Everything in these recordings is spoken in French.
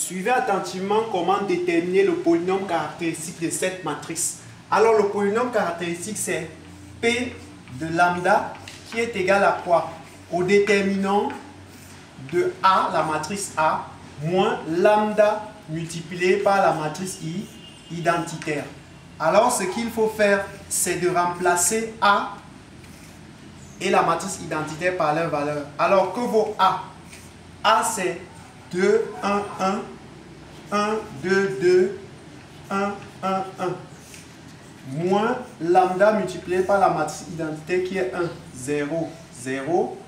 Suivez attentivement comment déterminer le polynôme caractéristique de cette matrice. Alors le polynôme caractéristique c'est P de lambda qui est égal à quoi? Au déterminant de A, la matrice A, moins lambda multiplié par la matrice I identitaire. Alors ce qu'il faut faire, c'est de remplacer A et la matrice identitaire par leur valeur. Alors que vaut A? A c'est 2, 1, 1, 1, 2, 2, 1, 1, 1. Moins lambda multiplié par la matrice identitaire qui est 1, 0, 0,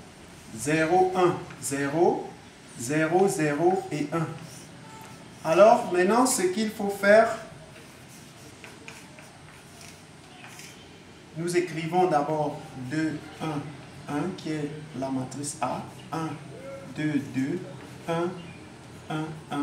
0, 1, 0, 0, 0 et 1. Alors maintenant ce qu'il faut faire, nous écrivons d'abord 2, 1, 1 qui est la matrice A, 1, 2, 2, 1, 1, 1.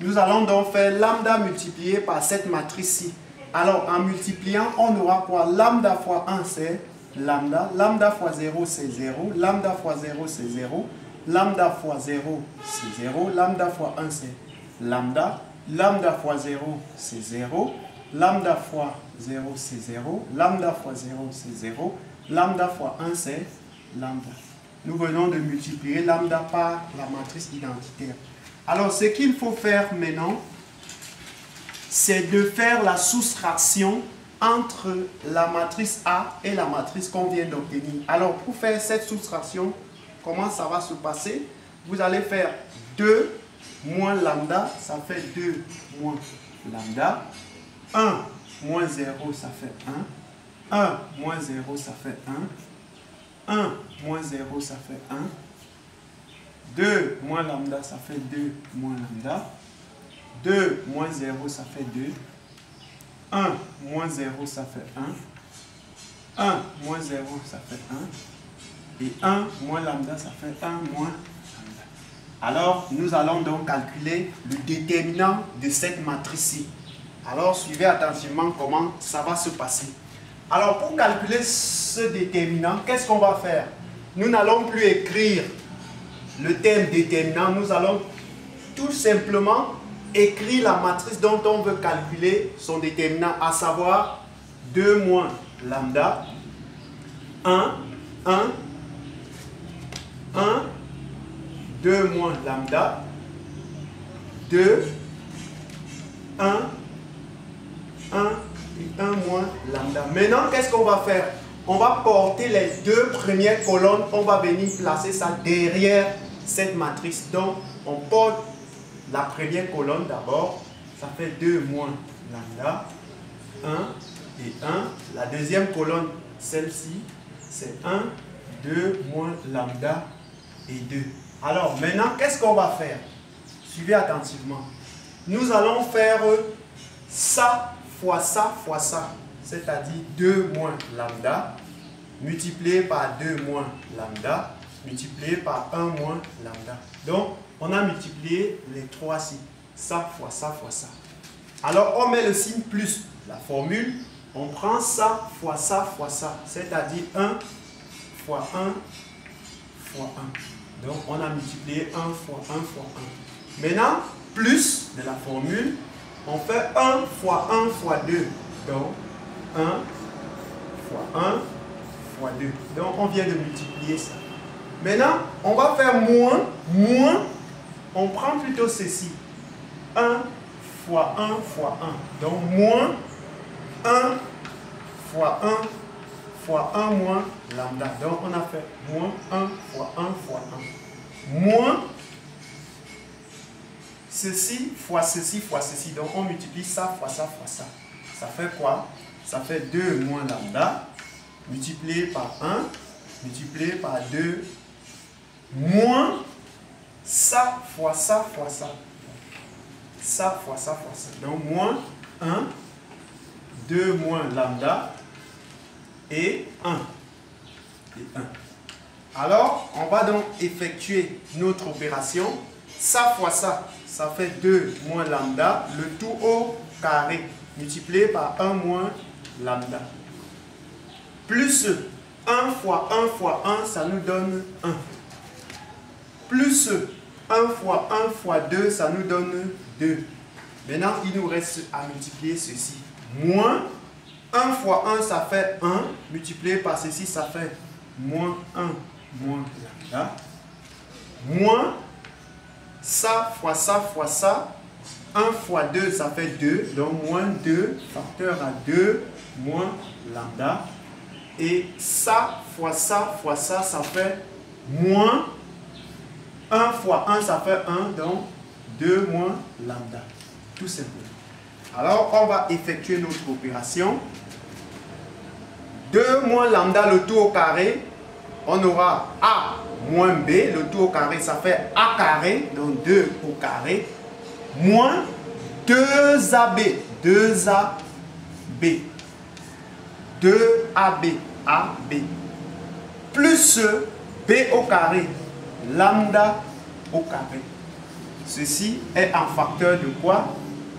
Nous allons donc faire lambda multiplié par cette matrice-ci. Alors en multipliant, on aura quoi? Lambda fois 1 c'est lambda, lambda fois 0 c'est 0, lambda fois 0 c'est 0, lambda fois 0 c'est 0, lambda fois 1 c'est lambda, lambda fois 0 c'est 0, lambda fois 0 c'est 0, lambda fois 0 c'est 0, lambda fois 1 c'est lambda. Nous venons de multiplier lambda par la matrice identitaire. Alors ce qu'il faut faire maintenant, c'est de faire la soustraction entre la matrice A et la matrice qu'on vient d'obtenir. Alors pour faire cette soustraction, comment ça va se passer? Vous allez faire 2 moins lambda, ça fait 2 moins lambda. 1 moins 0, ça fait 1. 1 moins 0, ça fait 1. 1 moins 0, ça fait 1. 2 moins lambda, ça fait 2 moins lambda. 2 moins 0, ça fait 2. 1 moins 0, ça fait 1. 1 moins 0, ça fait 1. Et 1 moins lambda, ça fait 1 moins lambda. Alors, nous allons donc calculer le déterminant de cette matrice-ci. Alors, suivez attentivement comment ça va se passer. Alors, pour calculer ce déterminant, qu'est-ce qu'on va faire? Nous n'allons plus écrire le terme déterminant. Nous allons tout simplement écrire la matrice dont on veut calculer son déterminant, à savoir 2 moins lambda, 1, 1, 1, 2 moins lambda, 2, 1, 1 et 1 moins lambda. Maintenant, qu'est-ce qu'on va faire? On va porter les deux premières colonnes, on va venir placer ça derrière cette matrice. Donc, on porte la première colonne d'abord, ça fait 2 moins lambda, 1 et 1. La deuxième colonne, celle-ci, c'est 1, 2 moins lambda et 2. Alors maintenant, qu'est-ce qu'on va faire? Suivez attentivement. Nous allons faire ça fois ça fois ça, c'est-à-dire 2 moins lambda, multiplié par 2 moins lambda, multiplié par 1 moins lambda. Donc, on a multiplié les trois ci, ça fois ça fois ça. Alors, on met le signe plus, la formule, on prend ça fois ça fois ça, c'est-à-dire 1 fois 1 fois 1. Donc, on a multiplié 1 fois 1 fois 1. Maintenant, plus de la formule, on fait 1 fois 1 fois 2. Donc, 1 fois 1 fois 2. Donc, on vient de multiplier ça. Maintenant, on va faire moins, on prend plutôt ceci. 1 fois 1 fois 1. Donc, moins 1 fois 1 fois 1 moins lambda. Donc, on a fait moins 1 fois 1 fois 1. Moins ceci fois ceci fois ceci. Donc, on multiplie ça fois ça fois ça. Ça fait quoi? Ça fait 2 moins lambda multiplié par 1 multiplié par 2 moins ça fois ça fois ça. Ça fois ça fois ça. Donc, moins 1, 2 moins lambda et 1. Et 1. Alors, on va donc effectuer notre opération. Ça fois ça, ça fait 2 moins lambda, le tout au carré, multiplié par 1 moins lambda. Plus 1 fois 1 fois 1, ça nous donne 1. Plus 1 fois 2, ça nous donne 2. Maintenant, il nous reste à multiplier ceci. Moins 1 fois 1, ça fait 1. Multiplié par ceci, ça fait moins 1, moins lambda. Moins ça fois ça fois ça. 1 fois 2, ça fait 2. Donc, moins 2, facteur à 2, moins lambda. Et ça fois ça fois ça, ça fait moins 1 fois 1, ça fait 1. Donc, 2 moins lambda. Tout simplement. Alors, on va effectuer notre opération. 2 moins lambda, le tout au carré. On aura A moins B. Le tout au carré, ça fait A carré. Donc, 2 au carré. Moins 2AB. 2AB. 2AB. AB. Plus B au carré. Lambda au carré. Ceci est un facteur de quoi?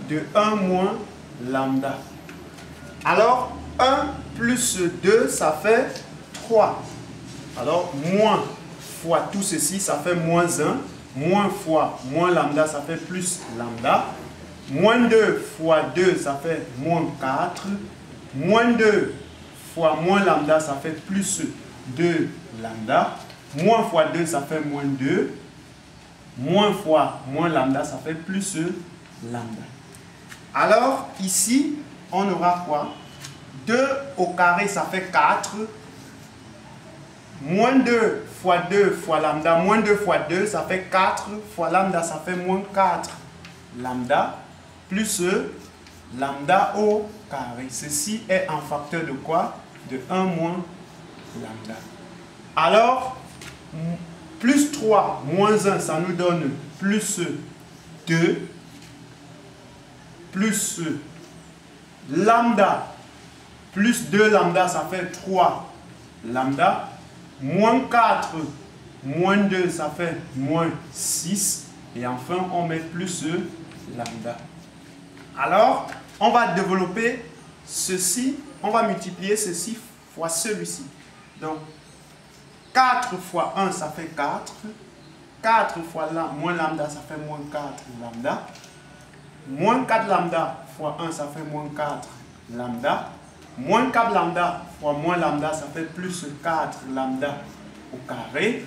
De 1 moins lambda. Alors, 1 plus 2, ça fait 3. Alors, moins fois tout ceci, ça fait moins 1. Moins fois moins lambda, ça fait plus lambda. Moins 2 fois 2, ça fait moins 4. Moins 2 fois moins lambda, ça fait plus 2 lambda. Moins fois 2, ça fait moins 2. Moins fois moins lambda, ça fait plus lambda. Alors, ici, on aura quoi? 2 au carré, ça fait 4. Moins 2 fois 2 fois lambda. Moins 2 fois 2, ça fait 4. Fois lambda, ça fait moins 4 lambda. Plus lambda au carré. Ceci est un facteur de quoi? De 1 moins lambda. Alors, plus 3 moins 1, ça nous donne plus 2. Plus lambda, plus 2 lambda, ça fait 3 lambda. Moins 4, moins 2, ça fait moins 6. Et enfin, on met plus lambda. Alors, on va développer ceci. On va multiplier ceci fois celui-ci. Donc, 4 fois 1, ça fait 4. 4 fois moins lambda, ça fait moins 4 lambda. Moins 4 lambda fois 1, ça fait moins 4 lambda. Moins 4 lambda fois moins lambda, ça fait plus 4 lambda au carré.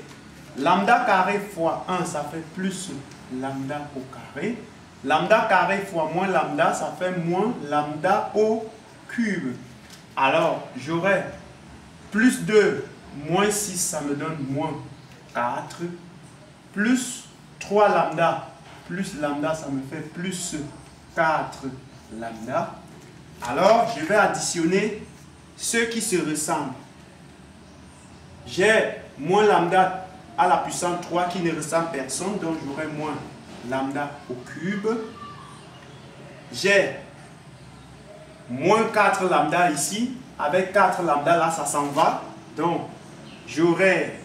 Lambda carré fois 1, ça fait plus lambda au carré. Lambda carré fois moins lambda, ça fait moins lambda au cube. Alors, j'aurai plus 2, moins 6, ça me donne moins 4. Plus 3 lambda, plus lambda, ça me fait plus 4 lambda. Alors, je vais additionner ceux qui se ressemblent. J'ai moins lambda à la puissance 3 qui ne ressemble à personne, donc j'aurai moins lambda au cube. J'ai moins 4 lambda ici. Avec 4 lambda, là, ça s'en va. Donc, j'aurai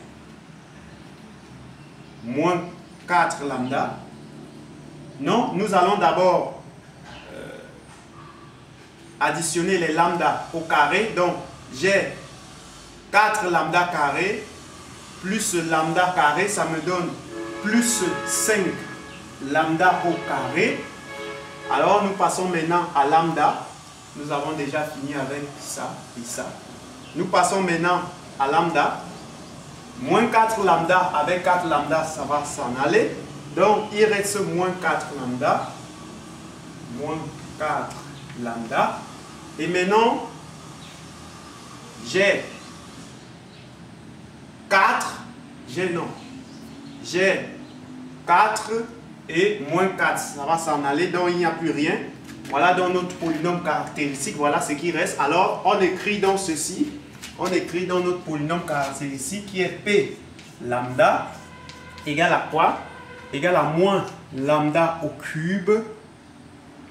moins 4 lambda. Non, nous allons d'abord additionner les lambda au carré. Donc, j'ai 4 lambda carré plus lambda carré, ça me donne plus 5 lambda au carré. Alors, nous passons maintenant à lambda. Nous avons déjà fini avec ça et ça. Nous passons maintenant à lambda. Moins 4 lambda avec 4 lambda, ça va s'en aller. Donc, il reste moins 4 lambda. Moins 4 lambda. Et maintenant, j'ai 4. J'ai 4 et moins 4. Ça va s'en aller, donc il n'y a plus rien. Voilà donc notre polynôme caractéristique. Voilà ce qui reste. Alors, on écrit dans ceci. On écrit dans notre polynôme caractéristique qui est P lambda égale à quoi? Égale à moins lambda au cube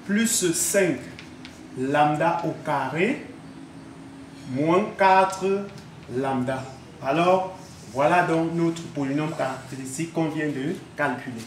plus 5 lambda au carré moins 4 lambda. Alors, voilà donc notre polynôme caractéristique qu'on vient de calculer.